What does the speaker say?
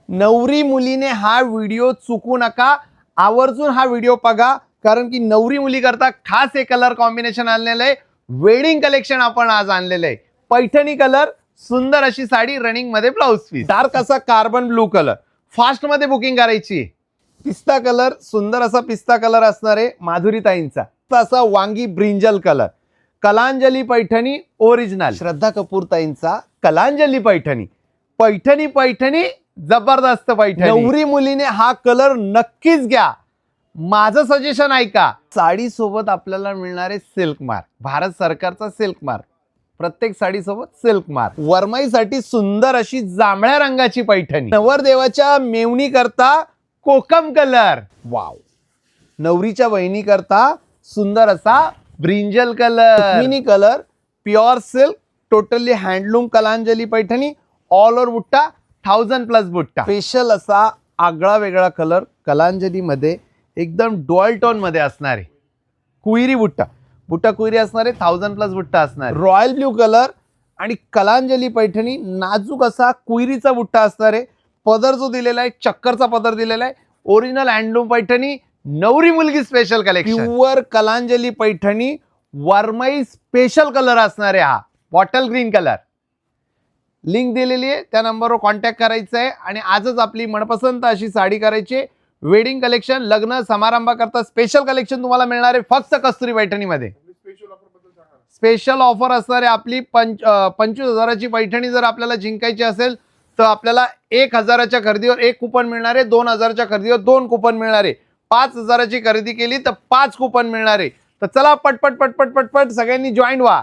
नवरी मुलीने हा व्हिडिओ चुकू नका, आवर्जून हा व्हिडिओ बघा, कारण की नवरी मुली करता खास हे कलर कॉम्बिनेशन आणलेलं आहे. वेडिंग कलेक्शन आपण आज आणलेलं आहे. पैठणी कलर, सुंदर अशी साडी, रनिंग मध्ये ब्लाउज पीस, डार्क असा कार्बन ब्लू कलर, फास्ट मध्ये बुकिंग करायची. पिस्ता कलर, सुंदर असा पिस्ता कलर असणार आहे माधुरी ताईंचा. असा वांगी brinjal colour, Kalanjali Paithani original, Shraddha Kapoor ताईंचा कलांजली पैठणी. पैठणी पैठणी जबरदस्त पैठणी. नवरी मुलीने हा कलर नक्कीच घ्या, माझं सजेशन ऐका. साडी सोबत आपल्याला मिळणारे सिल्क मार्क, भारत सरकारचा सिल्क मार्क, प्रत्येक साडी सोबत सिल्क मार्क. वरमाईसाठी सुंदर अशी जांभळ्या रंगाची पैठणी. नवरदेवाच्या मेवणी करता कोकम कलर, वाव. नवरीच्या बहिणी करता सुंदर असा ब्रिंजल कलर, मिनी colour, pure silk, totally handloom Kalanjali Paithani, all over बुट्टा, 1000+ बुट्टा. स्पेशल असा आगळा वेगळा कलर कलांजली मध्ये, एकदम डुअल टोन मध्ये असणारे कुईरी बुट्टा, बुट्टा कुईरी असणारे, 1000+ बुट्टा असणार. रॉयल ब्ल्यू कलर आणि कलांजली पैठणी, नाजूक असा कुईरीचा बुट्टा असणारे. पदर जो दिलेला आहे चक्करचा पदर दिलेला आहे. ओरिजिनल हँडलूम पैठणी, नवरी मुलगी special collection. Pure Kalanjali Paithani, वरमाई स्पेशल कलर असणार आहे हा, बॉटल ग्रीन कलर. लिंक दिलेली आहे, त्या नंबरवर कॉन्टॅक्ट करायचं आहे आणि आजच आपली मनपसंत अशी साडी करायची. वेडिंग कलेक्शन, लग्न समारंभाकरता स्पेशल कलेक्शन तुम्हाला मिळणार आहे फक्त कस्तुरी पैठणीमध्ये. स्पेशल ऑफर असणार आहे आपली 25,000ची पैठणी जर आपल्याला जिंकायची असेल तर आपल्याला 1,000च्या खरेदीवर 1 कुपन मिळणार आहे, 2,000च्या खरेदीवर 2 कुपन मिळणार आहे, 5,000ची खरेदी केली तर 5 कुपन मिळणार आहे. तर चला पटपट पटपट पटपट सगळ्यांनी जॉईन व्हा.